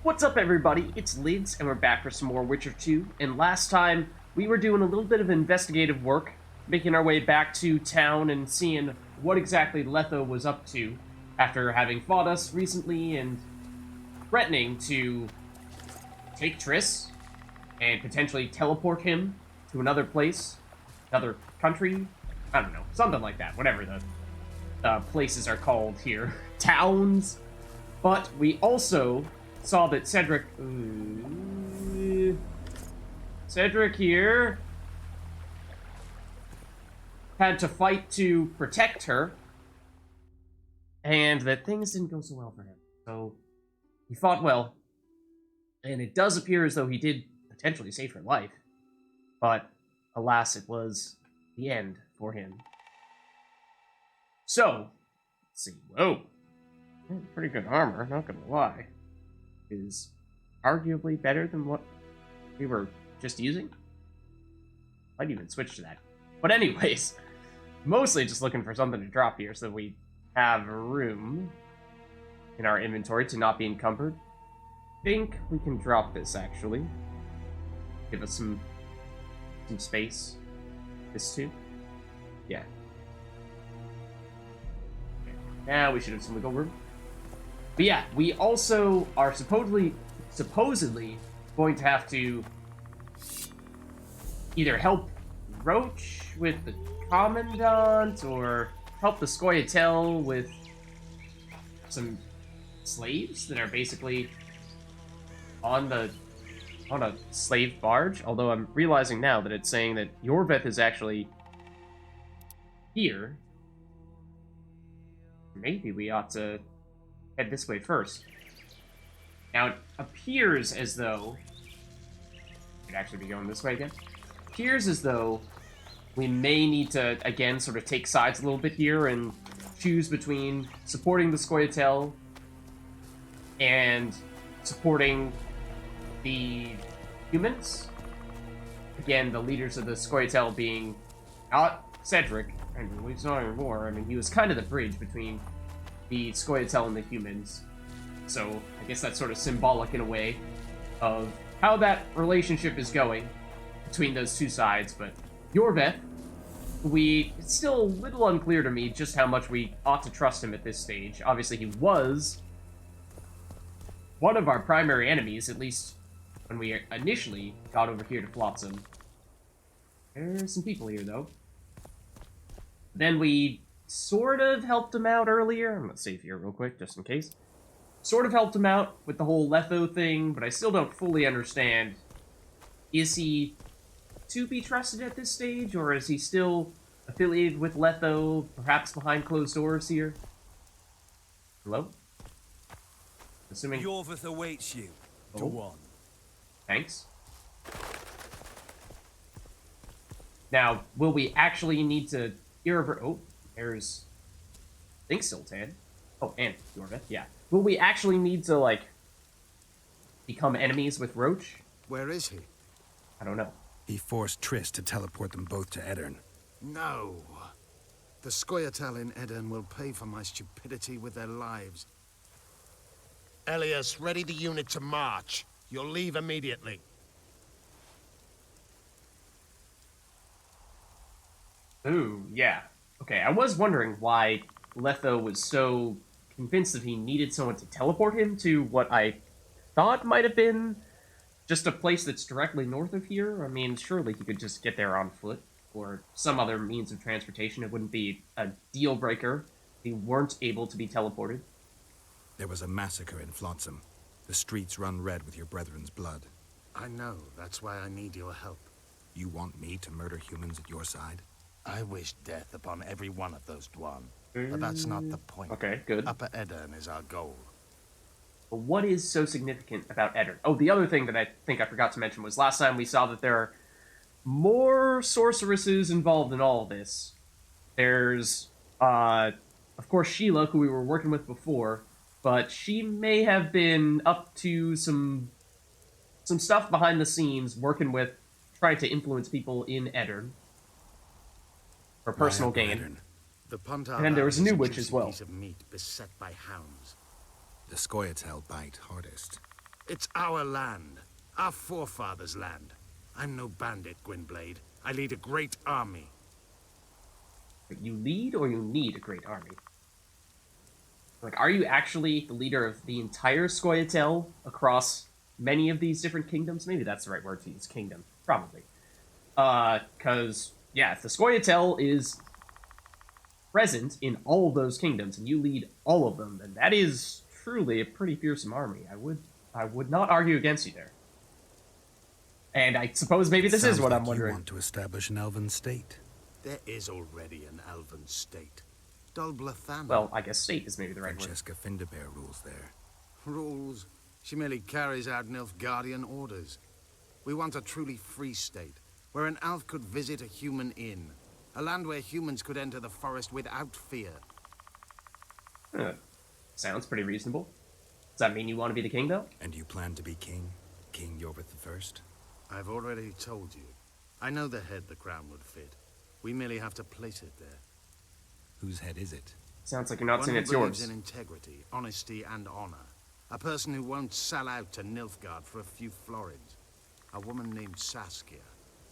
What's up, everybody? It's Lids, and we're back for some more Witcher 2. And last time, we were doing a little bit of investigative work, making our way back to town and seeing what exactly Letho was up to after having fought us recently and threatening to take Triss and potentially teleport him to another place, another country. I don't know, something like that, whatever the places are called here. Towns. But we also saw that Cedric here had to fight to protect her, and that things didn't go so well for him. So he fought well, and it does appear as though he did potentially save her life, but alas, it was the end for him. So, let's see. Whoa. Pretty good armor, not gonna lie. Is arguably better than what we were just using. Might even switch to that. But anyways, mostly just looking for something to drop here so we have room in our inventory to not be encumbered. I think we can drop this, actually. Give us some space. This too? Yeah. Okay. Now we should have some wiggle room. But yeah, we also are supposedly going to have to either help Roach with the Commandant or help the Scoia'tael with some slaves that are basically on a slave barge. Although I'm realizing now that it's saying that Yorveth is actually here. Maybe we ought to head this way first. Now, it appears as though... Could actually be going this way again. Appears as though we may need to, again, sort of take sides a little bit here and choose between supporting the Scoia'tael and supporting the humans. Again, the leaders of the Scoia'tael being not Cedric, and at least not anymore. I mean, he was kind of the bridge between the Scoia'tael and the humans. So I guess that's sort of symbolic in a way of how that relationship is going between those two sides. But Yorveth, it's still a little unclear to me just how much we ought to trust him at this stage. Obviously, he was one of our primary enemies, at least when we initially got over here to Flotsam. There's some people here, though. Then we sort of helped him out earlier. I'm gonna save here real quick, just in case. Sort of helped him out with the whole Letho thing, but I still don't fully understand. Is he to be trusted at this stage, or is he still affiliated with Letho, perhaps behind closed doors here? Hello? Assuming... Yorveth awaits you. Oh. Go on. Thanks. Now, will we actually need to hear over... Oh, there's... I think Sultan. Oh, and Yorveth, yeah. Will we actually need to, like, become enemies with Roach? Where is he? I don't know. He forced Triss to teleport them both to Edirn. No. The Scoia'tael in Edirn will pay for my stupidity with their lives. Elias, ready the unit to march. You'll leave immediately. Ooh, yeah. Okay, I was wondering why Letho was so convinced that he needed someone to teleport him to what I thought might have been just a place that's directly north of here. I mean, surely he could just get there on foot or some other means of transportation. It wouldn't be a deal breaker if he weren't able to be teleported. There was a massacre in Flotsam. The streets run red with your brethren's blood. I know. That's why I need your help. You want me to murder humans at your side? I wish death upon every one of those Dwan. But that's not the point. Okay, good. Upper Edirn is our goal. But what is so significant about Edirn? Oh, the other thing that I think I forgot to mention was last time we saw that there are more sorceresses involved in all of this. There's, of course, Sheila, who we were working with before, but she may have been up to some stuff behind the scenes, working with, trying to influence people in Edirn for personal gain. The Punta And then there was a new witch as well. Piece of meat beset by hounds. The Scoia'tael bite hardest. It's our land. Our forefathers' land. I'm no bandit, Gwynblade. I lead a great army. But you lead or you need a great army? Like, are you actually the leader of the entire Scoia'tael across many of these different kingdoms? Maybe that's the right word to use, kingdom. Probably. Because, yeah, if the Scoia'tael is present in all of those kingdoms and you lead all of them, then that is truly a pretty fearsome army. I would not argue against you there. And I suppose maybe this is what I'm wondering. You want to establish an elven state? There is already an elven state. Dol Blathanna. Well, I guess state is maybe the right word. Francesca Findabair rules there. Rules? She merely carries out Nilfgaardian orders. We want a truly free state, where an elf could visit a human inn. A land where humans could enter the forest without fear. Sounds pretty reasonable. Does that mean you want to be the king, though? And you plan to be king? King Yorvith I? I've already told you. I know the head the crown would fit. We merely have to place it there. Whose head is it? Sounds like you're not saying it's One who yours. believes in integrity, honesty, and honor. A person who won't sell out to Nilfgaard for a few florins. A woman named Saskia.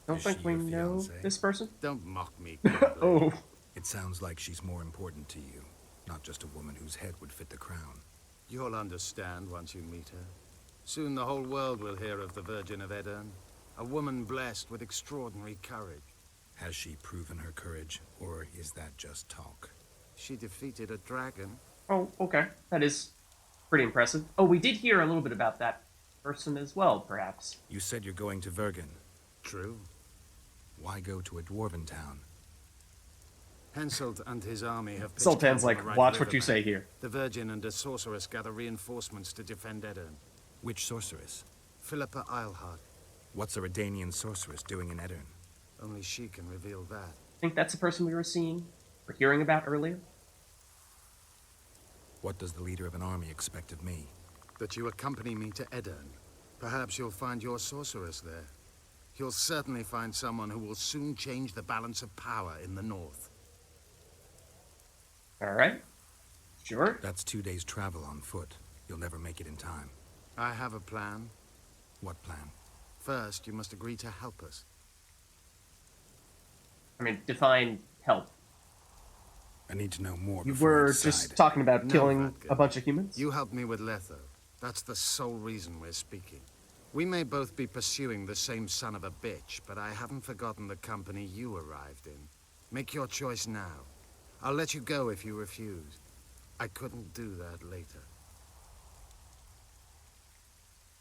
Don't Is think she we your know fiancée? this person. Don't mock me, Gwynblade. Oh. It sounds like she's more important to you, not just a woman whose head would fit the crown. You'll understand once you meet her. Soon the whole world will hear of the Virgin of Aedirn. A woman blessed with extraordinary courage. Has she proven her courage, or is that just talk? She defeated a dragon. Oh, okay. That is pretty impressive. Oh, we did hear a little bit about that person as well, perhaps. You said you're going to Vergen. True. Why go to a dwarven town? Henselt and his army have pitched Sultan's camp on like, the right watch what you riverbank. say here. The Virgin and a sorceress gather reinforcements to defend Aedirn. Which sorceress? Philippa Eilhart. What's a Redanian sorceress doing in Aedirn? Only she can reveal that. I think that's the person we were seeing or hearing about earlier. What does the leader of an army expect of me? That you accompany me to Aedirn. Perhaps you'll find your sorceress there. You'll certainly find someone who will soon change the balance of power in the north. All right. Sure. That's 2 days' travel on foot. You'll never make it in time. I have a plan. What plan? First, you must agree to help us. I mean, define help. I need to know more You before I were decide. just talking about No, killing Radka. a bunch of humans? You helped me with Letho. That's the sole reason we're speaking. We may both be pursuing the same son of a bitch, but I haven't forgotten the company you arrived in. Make your choice now. I'll let you go if you refuse. I couldn't do that later.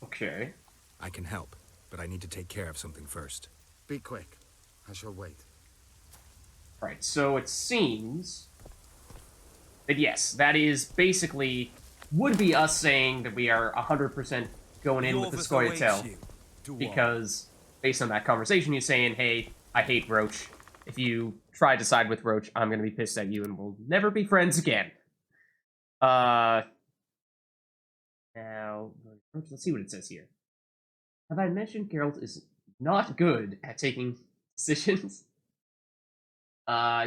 Okay. I can help, but I need to take care of something first. Be quick. I shall wait. Right, so it seems that yes, that is basically would be us saying that we are 100% going in with the Scoia'tael, because based on that conversation, you're saying, hey, I hate Roach. If you try to side with Roach, I'm going to be pissed at you and we'll never be friends again. Now, let's see what it says here. Have I mentioned Geralt is not good at taking decisions?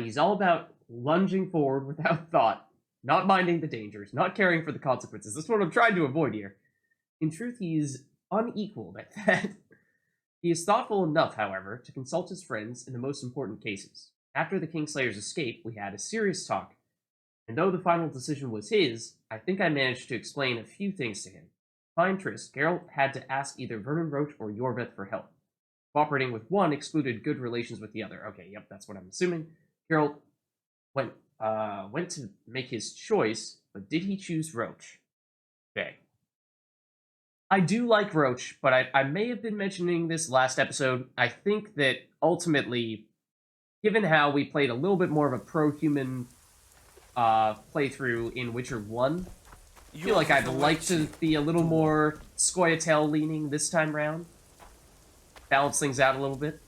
He's all about lunging forward without thought, not minding the dangers, not caring for the consequences. That's what I'm trying to avoid here. In truth, he's unequaled at that. He is thoughtful enough, however, to consult his friends in the most important cases. After the Kingslayer's escape, we had a serious talk, and though the final decision was his, I think I managed to explain a few things to him. To find Triss, Geralt had to ask either Vernon Roach or Yorvith for help. Cooperating with one excluded good relations with the other. Okay, yep, that's what I'm assuming. Geralt went to make his choice, but did he choose Roach? Okay. I do like Roach, but I may have been mentioning this last episode. I think that ultimately, given how we played a little bit more of a pro-human playthrough in Witcher 1, I feel like I'd like to be a little more Scoia'tael leaning this time round. Balance things out a little bit.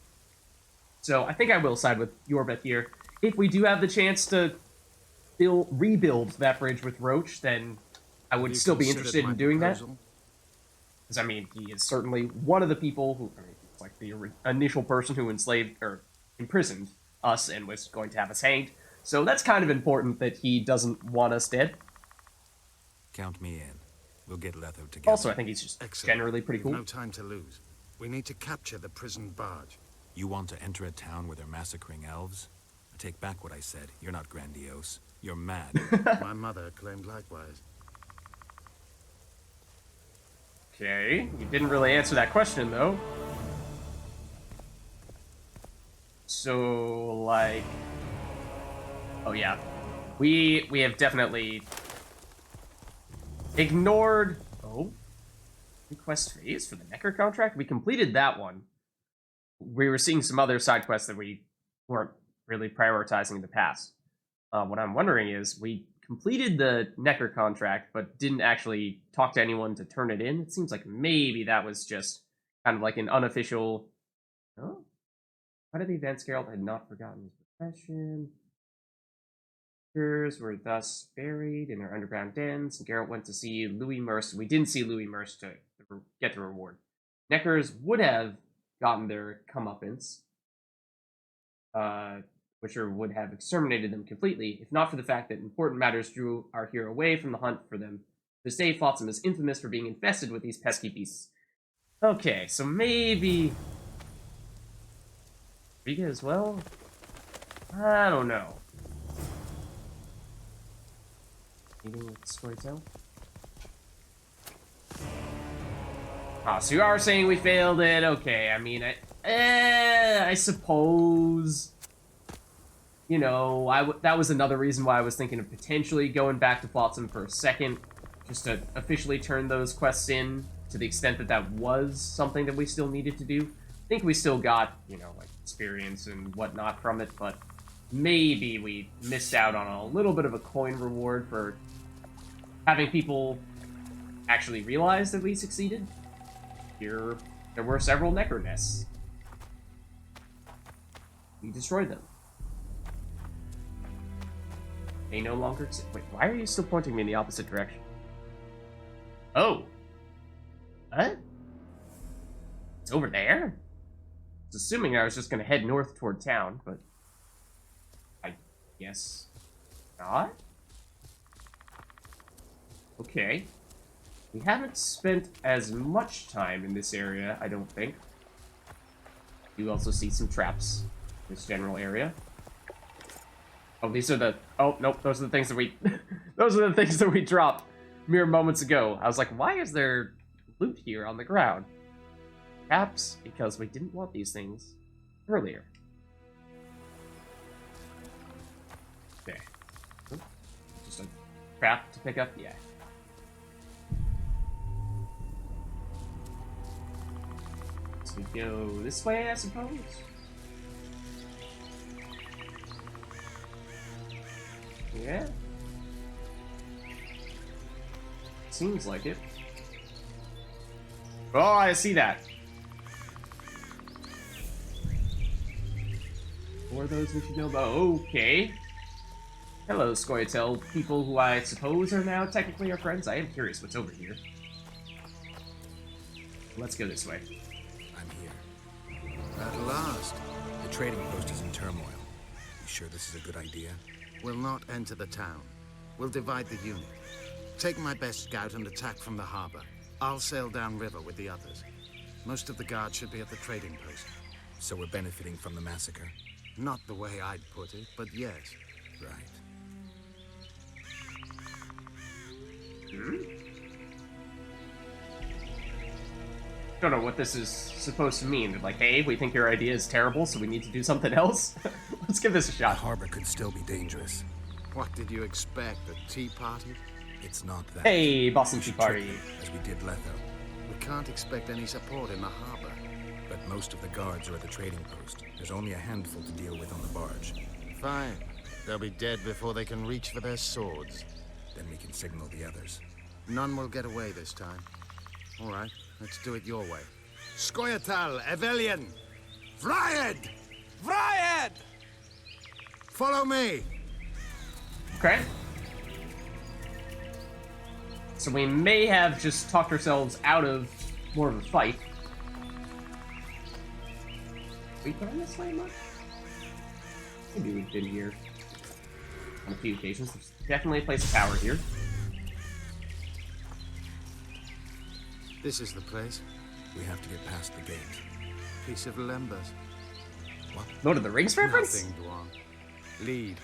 So I think I will side with Yorvith here. If we do have the chance to rebuild that bridge with Roach, then I would still be interested in doing that. Because, I mean, he is certainly one of the people who, I mean, it's like the initial person who enslaved, or imprisoned us and was going to have us hanged. So that's kind of important that he doesn't want us dead. Count me in. We'll get Letho together. Also, I think he's just Excellent. generally pretty cool. No time to lose. We need to capture the prison barge. You want to enter a town where they're massacring elves? I take back what I said. You're not grandiose. You're mad. My mother claimed likewise. Okay, you didn't really answer that question, though. So, like... Oh, yeah. We have definitely... ignored... Oh? Request phase for the Necker contract? We completed that one. We were seeing some other side quests that we weren't really prioritizing in the past. What I'm wondering is, we completed the Necker contract, but didn't actually talk to anyone to turn it in. It seems like maybe that was just kind of like an unofficial... Oh? How did the advanced Geralt had not forgotten his profession? Were thus buried in their underground dens, and Geralt went to see Louis Merce. We didn't see Louis Merce to get the reward. Neckers would have gotten their comeuppance, which would have exterminated them completely, if not for the fact that important matters drew our hero away from the hunt for them. This day, Flotsam is infamous for being infested with these pesky beasts. Okay, so maybe... Riga as well? I don't know. Meeting with Storytell? Ah, so you are saying we failed it? Okay, I mean, I suppose... You know, that was another reason why I was thinking of potentially going back to Flotsam for a second, just to officially turn those quests in, to the extent that that was something that we still needed to do. I think we still got, you know, like, experience and whatnot from it, but maybe we missed out on a little bit of a coin reward for having people actually realize that we succeeded. Here, there were several Necker nests. We destroyed them. They no longer exist. Wait, why are you still pointing me in the opposite direction? Oh. What? It's over there? I was assuming I was just gonna head north toward town, but... I guess... not? Okay. We haven't spent as much time in this area, I don't think. You also see some traps in this general area. Oh, these are the... Oh, nope, those are the things that we... those are the things that we dropped mere moments ago. I was like, why is there loot here on the ground? Perhaps because we didn't want these things earlier. Okay. Just a trap to pick up? Yeah. So we go this way, I suppose? Yeah. Seems like it. Oh, I see that. Or those we should know about. Okay. Hello, Scoia'tael. People who I suppose are now technically our friends. I am curious what's over here. Let's go this way. I'm here. At last. The trading post is in turmoil. You sure this is a good idea? We'll not enter the town. We'll divide the unit. Take my best scout and attack from the harbor. I'll sail downriver with the others. Most of the guards should be at the trading post. So we're benefiting from the massacre? Not the way I'd put it, but yes. Right. Don't know what this is supposed to mean. Like, hey, we think your idea is terrible, so we need to do something else? Let's give this a The shot. harbor could still be dangerous. What did you expect, a tea party? It's not that. Hey, Boston We Tea should trick Party. them, as we did Letho. We can't expect any support in the harbor. But most of the guards are at the trading post. There's only a handful to deal with on the barge. Fine. They'll be dead before they can reach for their swords. Then we can signal the others. None will get away this time. All right, let's do it your way. Scoia'tael, Evelian! Vriad! Vriad! Follow me! Okay. So we may have just talked ourselves out of more of a fight. We gone this way much? Maybe we've been here on a few occasions. There's definitely a place of power here. This is the place. We have to get past the gate. Piece of Lembas. Lord of the Rings reference? Nothing, Dwan. Lead.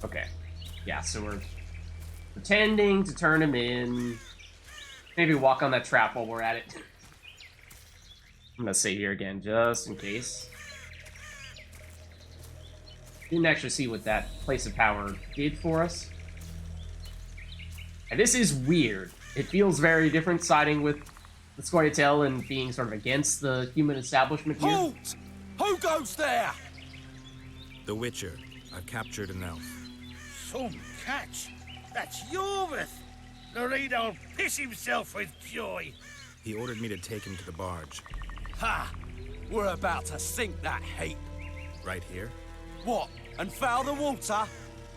Okay. Yeah, so we're pretending to turn him in. Maybe walk on that trap while we're at it. I'm gonna sit here again, just in case. Didn't actually see what that place of power did for us. And this is weird. It feels very different siding with the Scoia'tael and being sort of against the human establishment here. Halt! Who goes there? The Witcher. I've captured an elf. Some catch. That's Yorvith. Loredo'll piss himself with joy. He ordered me to take him to the barge. Ha! We're about to sink that heap. Right here? What? And foul the water?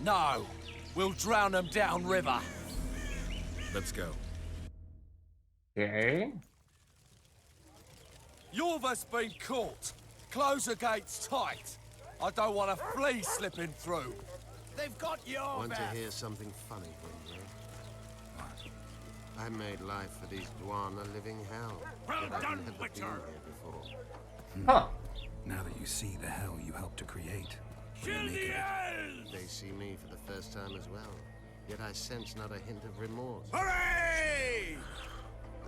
No. We'll drown them down river. Let's go. Okay. Yorvith's been caught. Close the gates tight. I don't want a flea slipping through. They've got Yorvith. Want to hear something funny, Grimble? I made life for these Dwan a living hell. Well Yet I've done, never Witcher. been here before. Huh. Now that you see the hell you helped to create, Kill we make the it. elves! They see me for the first time as well. Yet I sense not a hint of remorse. Hooray!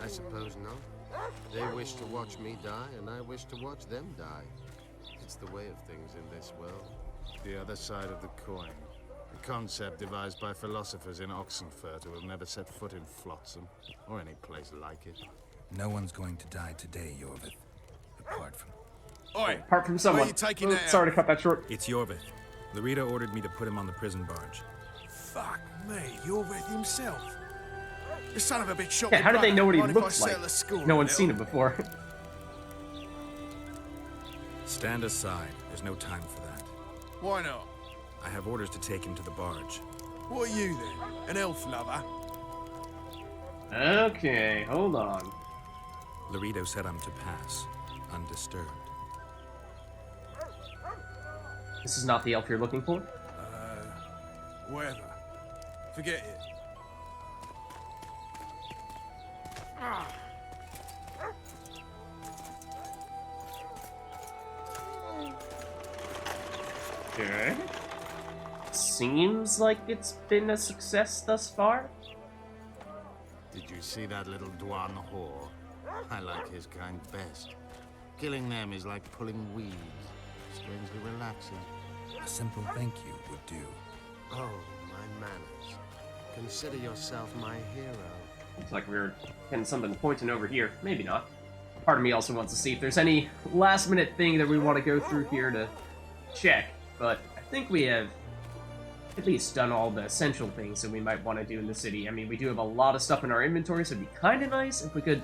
I suppose not. They wish to watch me die, and I wish to watch them die. It's the way of things in this world. The other side of the coin. A concept devised by philosophers in Oxenfurt who have never set foot in Flotsam, or any place like it. No one's going to die today, Yorvith. Apart from... Oi, Apart from someone. Where are you taking that Sorry to cut that short. It's Yorvith. Larita ordered me to put him on the prison barge. fuck me, Yorvith himself. The son of a bitch shot Yeah, me how did they brother. know what he Mind if I looks like? settle the score No a one's little? seen him before. Stand aside. There's no time for that. Why not? I have orders to take him to the barge. What are you then? An elf lover? Okay, hold on. Laredo said I'm to pass, undisturbed. This is not the elf you're looking for? Whatever. Forget it. Okay. Seems like it's been a success thus far. Did you see that little Dwan whore? I like his kind best. Killing them is like pulling weeds. Strangely relaxing. A simple thank you would do. Oh, my manners. Consider yourself my hero. Looks like we're getting something pointing over here. Maybe not. Part of me also wants to see if there's any last-minute thing that we want to go through here to check. But I think we have at least done all the essential things that we might want to do in the city. I mean, we do have a lot of stuff in our inventory, so it'd be kind of nice if we could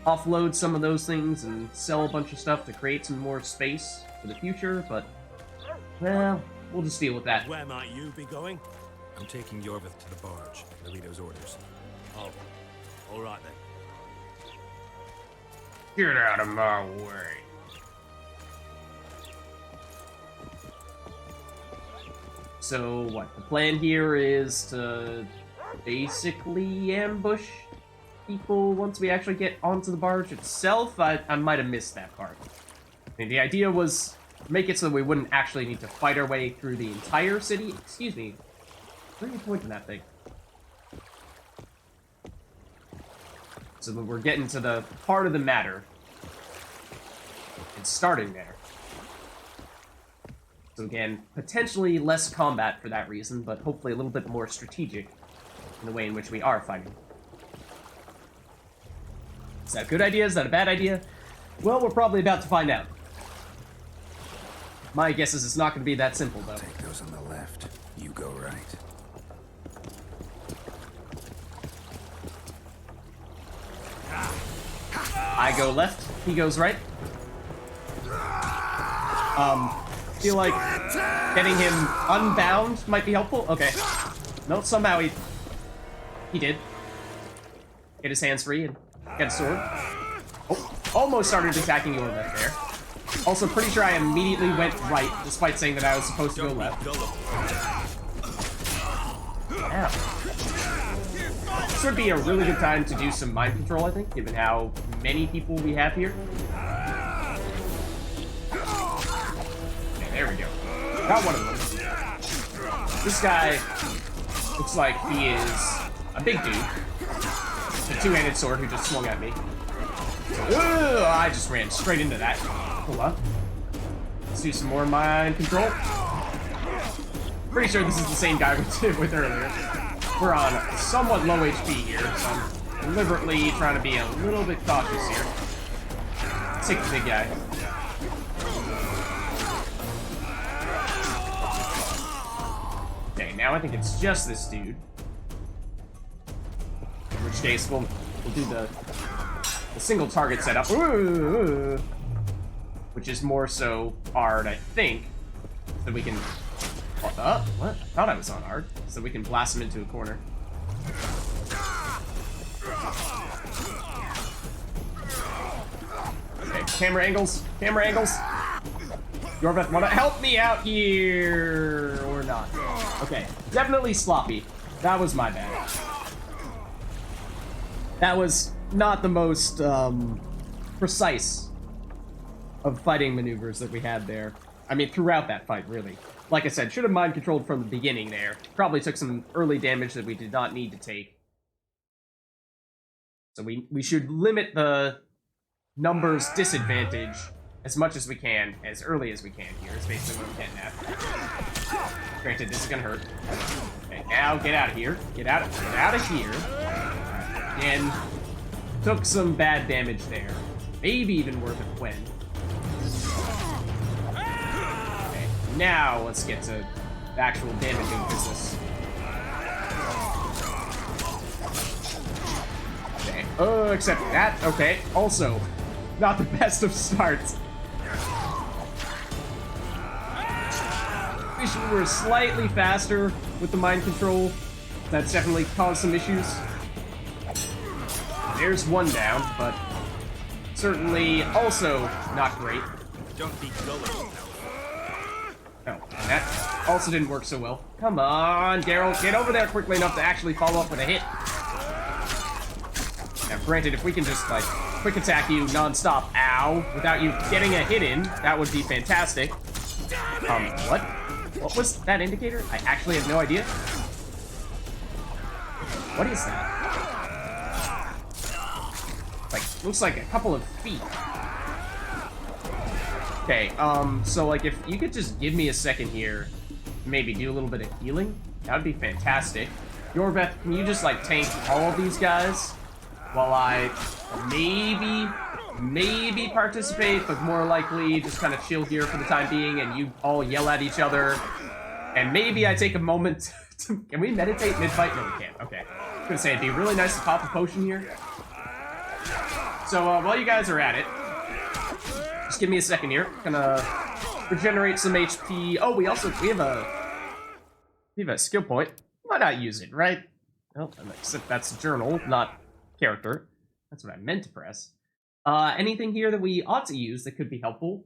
offload some of those things and sell a bunch of stuff to create some more space for the future, but, well, we'll just deal with that. Where might you be going? I'm taking Yorvith to the barge. Laredo's orders. Oh, all right then. Get out of my way. So, what? The plan here is to basically ambush people once we actually get onto the barge itself? I might have missed that part. I mean, the idea was make it so that we wouldn't actually need to fight our way through the entire city. Excuse me. Where are you pointing that thing? So that we're getting to the heart of the matter. And starting there. So again, potentially less combat for that reason, but hopefully a little bit more strategic in the way in which we are fighting. Is that a good idea? Is that a bad idea? Well, we're probably about to find out. My guess is it's not going to be that simple, though. Take those on the left. You go right. I go left, he goes right. Feel like getting him unbound might be helpful. Okay. No, somehow he did. Get his hands free and get a sword. Oh, almost started attacking your left there. Also, pretty sure I immediately went right, despite saying that I was supposed to go left. Ow. this would be a really good time to do some mind control, I think, given how many people we have here. Okay, there we go. Got one of them. This guy looks like he is a big dude. A two-handed sword who just swung at me. Ugh, I just ran straight into that. Hold on. Let's do some more mind control. Pretty sure this is the same guy we did with earlier. We're on somewhat low HP here, so I'm deliberately trying to be a little bit cautious here. Let's take the big guy. Okay, now I think it's just this dude. In which case, we'll do the single target setup. Ooh, which is more so hard, I think, so we can... What? I thought I was on hard, so we can blast him into a corner. Okay, camera angles, camera angles. Yorveth, wanna help me out here or not? Okay, definitely sloppy. That was my bad. That was not the most precise of fighting maneuvers that we had there. I mean, throughout that fight, really. Like I said, should have mind controlled from the beginning there. Probably took some early damage that we did not need to take. So we should limit the numbers disadvantage as much as we can, as early as we can here, is basically what I'm getting at. Granted, this is gonna hurt. Okay, now get out of here. Get out of here. Again, took some bad damage there. Maybe even worth it when. Now, let's get to the actual damaging business. Okay. Oh, except that. Okay. Also, not the best of starts. Wish we were slightly faster with the mind control. That's definitely caused some issues. There's one down, but certainly also not great. Don't be gullible. No, that also didn't work so well. Come on, Geralt, get over there quickly enough to actually follow up with a hit. Now, granted, if we can just, like, quick attack you non-stop, ow, without you getting a hit in, that would be fantastic. What? What was that indicator? I actually have no idea. What is that? Like, looks like a couple of feet. Okay, so, like, if you could just give me a second here, maybe do a little bit of healing, that would be fantastic. Yorveth, can you just, like, tank all of these guys while I maybe participate, but more likely just kind of chill here for the time being, and you all yell at each other, and maybe I take a moment to... Can we meditate mid-fight? No, we can't. Okay. I was gonna say, it'd be really nice to pop a potion here. So, while you guys are at it, just give me a second here. Gonna regenerate some HP. Oh, we have a skill point. Why not use it, right? Oh, except that's journal, not character. That's what I meant to press. Anything here that we ought to use that could be helpful?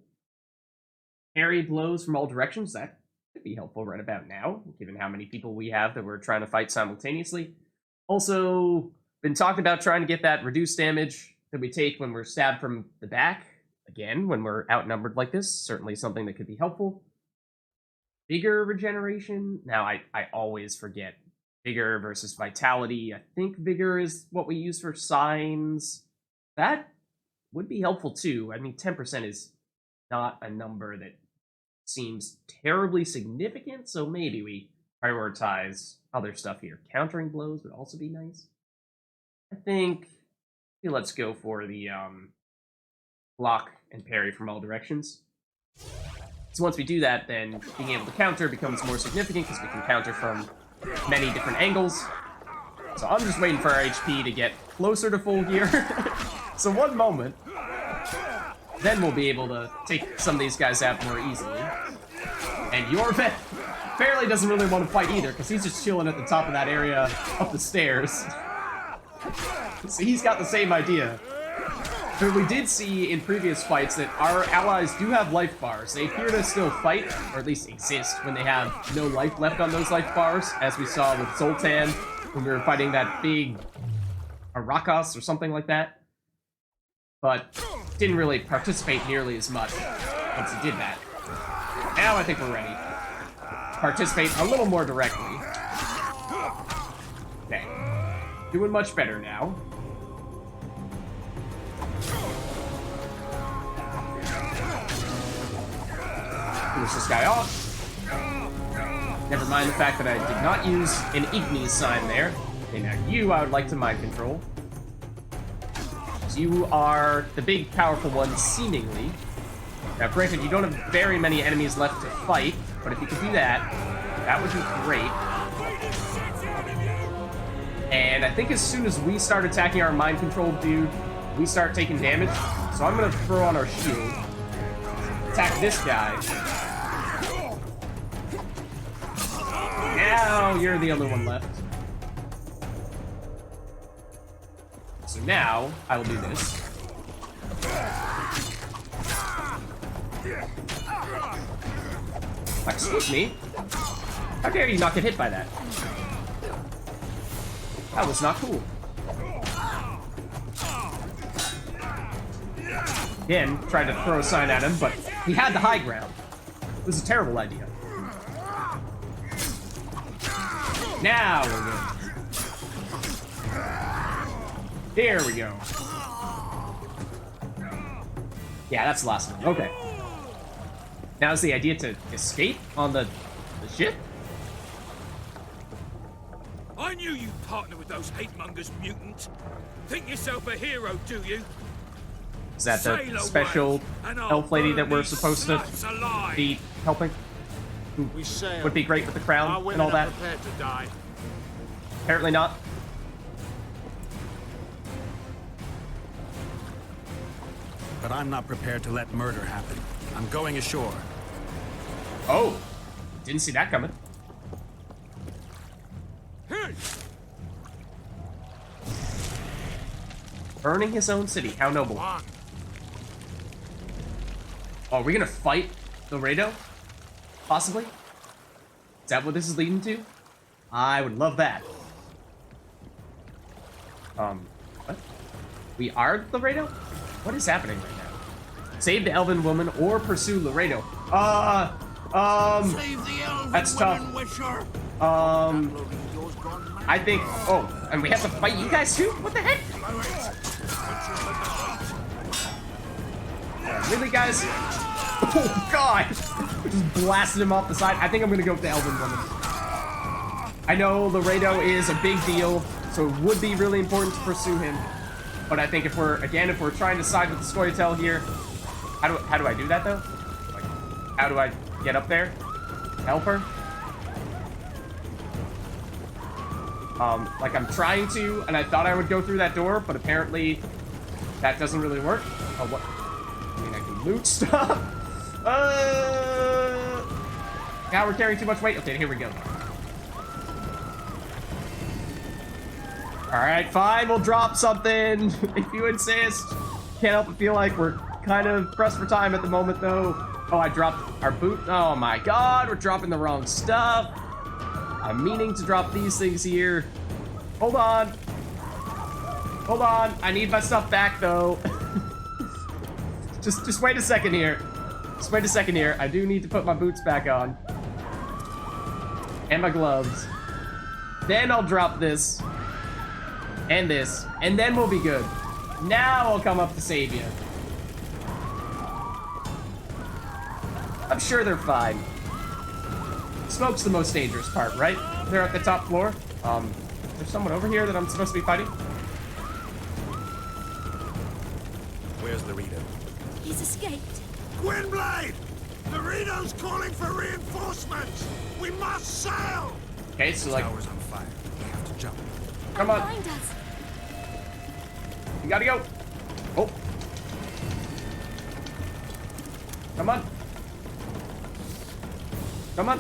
Parry blows from all directions. That could be helpful right about now, given how many people we have that we're trying to fight simultaneously. Also, been talking about trying to get that reduced damage that we take when we're stabbed from the back. Again, when we're outnumbered like this, certainly something that could be helpful. Vigor regeneration. Now, I always forget. Vigor versus vitality. I think vigor is what we use for signs. That would be helpful too. I mean, 10% is not a number that seems terribly significant, so maybe we prioritize other stuff here. Countering blows would also be nice. I think let's go for the block and parry from all directions. So once we do that, then being able to counter becomes more significant because we can counter from many different angles. So I'm just waiting for our HP to get closer to full here. So one moment, then we'll be able to take some of these guys out more easily. And Yorveth apparently doesn't really want to fight either because he's just chilling at the top of that area up the stairs. So he's got the same idea. But we did see in previous fights that our allies do have life bars. They appear to still fight, or at least exist, when they have no life left on those life bars, as we saw with Zoltan when we were fighting that big Arakas or something like that. But didn't really participate nearly as much once he did that. Now I think we're ready. Participate a little more directly. Okay. Doing much better now. Finish this guy off. Never mind the fact that I did not use an Ignis sign there. Okay, now you I would like to mind control. So you are the big, powerful one, seemingly. Now, granted, you don't have very many enemies left to fight, but if you could do that, that would be great. And I think as soon as we start attacking our mind control dude, we start taking damage. So I'm gonna throw on our shield, attack this guy. Now you're the only one left. So now I will do this. Excuse me. How dare you not get hit by that? That was not cool. Again, tried to throw a sign at him, but he had the high ground. It was a terrible idea. Now we're good. There we go. Yeah, that's the last one. Okay. Now is the idea to escape on the ship? I knew you'd partner with those hate-mongers, mutant. Think yourself a hero, do you? Is that the special elf lady that we're supposed to be helping? Who would be great with the crown and all that? Apparently not. But I'm not prepared to let murder happen. I'm going ashore. Oh, didn't see that coming. Burning his own city, how noble. Oh, are we gonna fight Laredo? Possibly? Is that what this is leading to? I would love that. What? We are Laredo? What is happening right now? Save the elven woman or pursue Laredo. Save the elven that's tough. Wisher. I think, oh, and we have to fight you guys too? What the heck? Really, guys? Oh, God! Just blasted him off the side. I think I'm gonna go with the elven woman. I know Laredo is a big deal, so it would be really important to pursue him. But I think if we're trying to side with the Scoia'tael here, how do I do that though? Like, how do I get up there? Help her? Like I'm trying to, and I thought I would go through that door, but apparently that doesn't really work. Oh, what? I mean, I can loot stuff. Now we're carrying too much weight. Okay, here we go. All right, fine, we'll drop something if you insist. Can't help but feel like we're kind of pressed for time at the moment, though. Oh, I dropped our boot. Oh my God, we're dropping the wrong stuff. I'm meaning to drop these things here. Hold on. Hold on. I need my stuff back, though. just wait a second here. Just wait a second here. I do need to put my boots back on. And my gloves. Then I'll drop this. And this. And then we'll be good. Now I'll come up to save you. I'm sure they're fine. Smoke's the most dangerous part, right? They're at the top floor. There's someone over here that I'm supposed to be fighting. Where's Laredo? He's escaped. Gwynblade! Laredo's calling for reinforcements! We must sail! Okay, so like, Tower's on fire. We have to jump. come on. Behind us. You gotta go. Oh. Come on. Come on.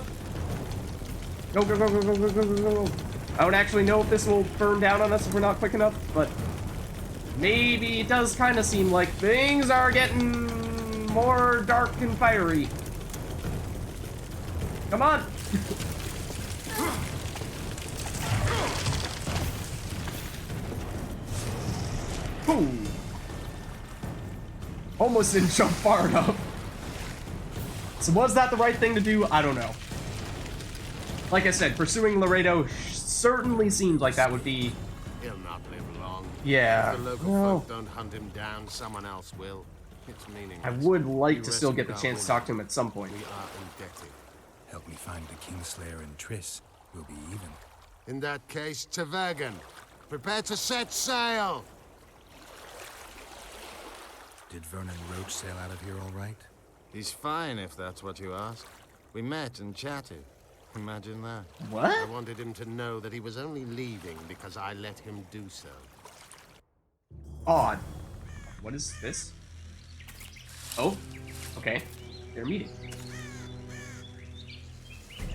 Go, go, go, go, go, go, go, go, go. I don't actually know if this will burn down on us if we're not quick enough, but maybe it does kind of seem like things are getting more dark and fiery. Come on. Ooh. Almost didn't jump far enough. So was that the right thing to do? I don't know. Like I said, pursuing Laredo certainly seems like that would be... He'll not live long. Yeah. If the local Well, folk don't hunt him down, someone else will. It's meaningless. I would like You to still rescue get the our chance to talk to him at some point. We are indebted. Help me find the Kingslayer and Triss. We'll be even. In that case, to Vergen. Prepare to set sail! Did Vernon Roach sail out of here all right? He's fine, if that's what you ask. We met and chatted. Imagine that. I What? wanted him to know that he was only leaving because I let him do so. Odd. What is this? Oh, okay. They're meeting.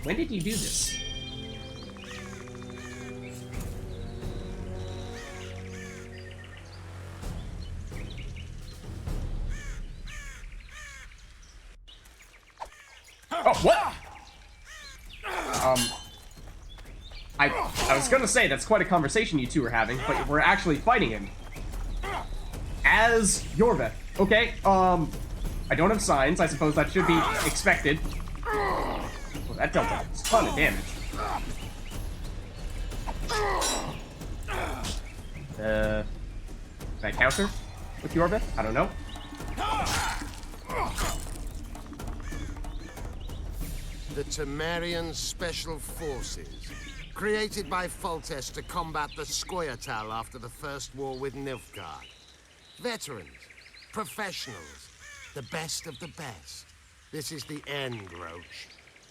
When did you do this? Oh, what? I was gonna say, that's quite a conversation you two are having, but we're actually fighting him. As Yorveth. Okay, I don't have signs. I suppose that should be expected. Oh, that dealt a ton of damage. Can I counter with Yorveth? I don't know. The Temerian Special Forces, created by Foltest to combat the Scoia'tael after the First War with Nilfgaard. Veterans, professionals, the best of the best. This is the end, Roach.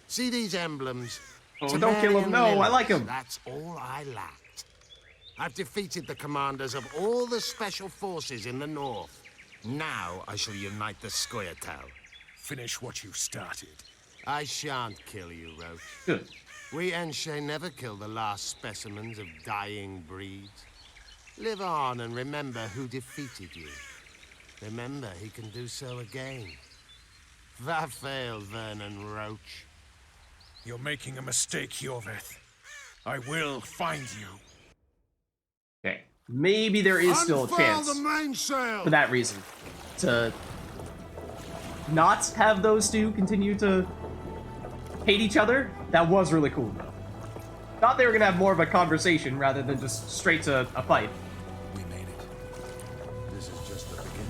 See these emblems? Oh, don't kill him. No, I like him. That's all I lacked. I've defeated the commanders of all the special forces in the north. Now I shall unite the Scoia'tael. Finish what you started. I shan't kill you, Roach. Good. We Enshe never kill the last specimens of dying breeds. Live on and remember who defeated you. Remember he can do so again. Va failed, Vernon Roach. You're making a mistake, Yorveth. I will find you. Okay. Maybe there is still a Unfurl chance the mainsail! for that reason. To not have those two continue to hate each other. That was really cool, though. Thought they were gonna have more of a conversation rather than just straight to a fight. We made it. This is just the beginning.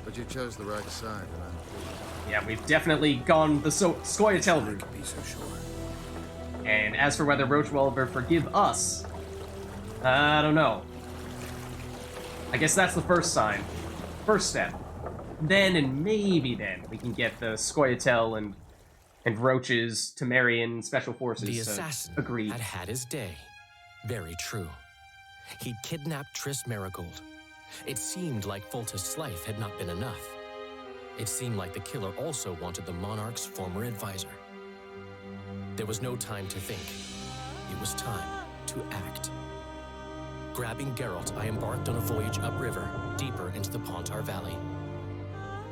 But you chose the right side, and I'm pleased. Yeah, we've definitely gone the Scoia'tael route. Be so sure. And as for whether Roach will ever forgive us, I don't know. I guess that's the first sign. First step. Then, and maybe then, we can get the Scoia'tael and Roach's Temerian Special Forces The to assassin agree. had had his day. Very true. He'd kidnapped Triss Marigold. It seemed like Foltest's life had not been enough. It seemed like the killer also wanted the monarch's former advisor. There was no time to think. It was time to act. Grabbing Geralt, I embarked on a voyage upriver, deeper into the Pontar Valley.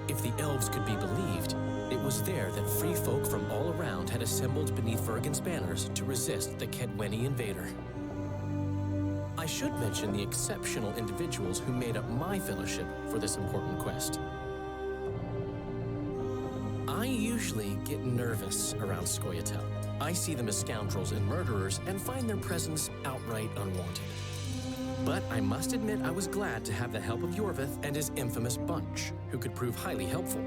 If the elves could be believed, it was there that free folk from all around had assembled beneath Vergen's banners to resist the Kedweni invader. I should mention the exceptional individuals who made up my fellowship for this important quest. I usually get nervous around Scoia'tael. I see them as scoundrels and murderers and find their presence outright unwanted. But I must admit I was glad to have the help of Yorveth and his infamous bunch, who could prove highly helpful.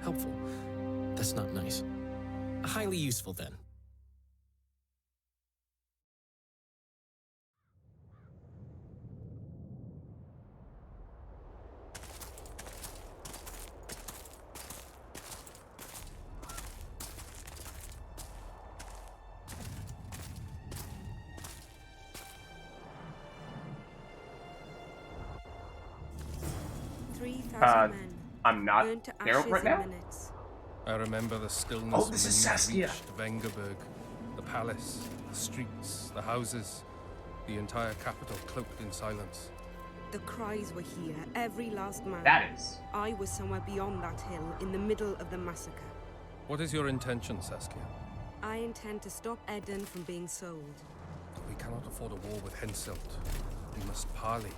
Helpful. That's not nice. Highly useful, then. I'm not Geralt right now? I remember the stillness Oh, when this the is news Saskia. reached Vengerberg, the palace, the streets, the houses, the entire capital cloaked in silence. The cries were here, every last man. That is. I was somewhere beyond that hill, in the middle of the massacre. What is your intention, Saskia? I intend to stop Eden from being sold. We cannot afford a war with Henselt. We must parley.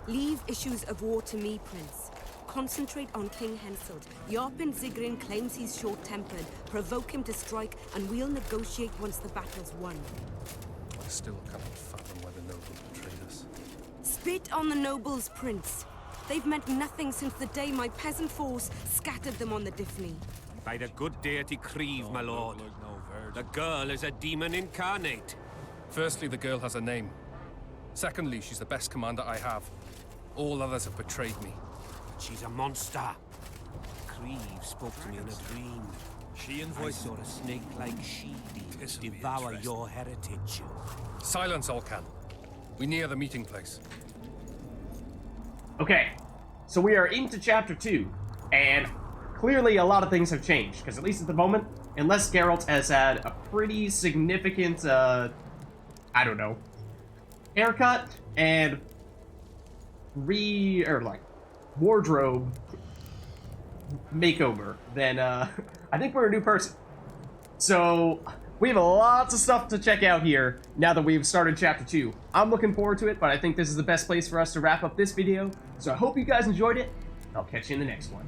Leave issues of war to me, Prince. Concentrate on King Henselt. Yarpen Zigrin claims he's short-tempered. Provoke him to strike, and we'll negotiate once the battle's won. I still cannot fathom why the noble betrayed us. Spit on the nobles, Prince. They've meant nothing since the day my peasant force scattered them on the Dyffny. By the good deity Creve, my lord. The girl is a demon incarnate. Firstly, the girl has a name. Secondly, she's the best commander I have. All others have betrayed me. She's a monster. Creve spoke to me in a dream. She and I saw a snake like she-demon devour your heritage. Silence, Olcan. We near the meeting place. Okay, so we are into chapter 2, and clearly a lot of things have changed, because at least at the moment, unless Geralt has had a pretty significant, I don't know, haircut and wardrobe makeover, then I think we're a new person. So we have lots of stuff to check out here now that we've started chapter 2. I'm looking forward to it, but I think this is the best place for us to wrap up this video. So I hope you guys enjoyed it. I'll catch you in the next one.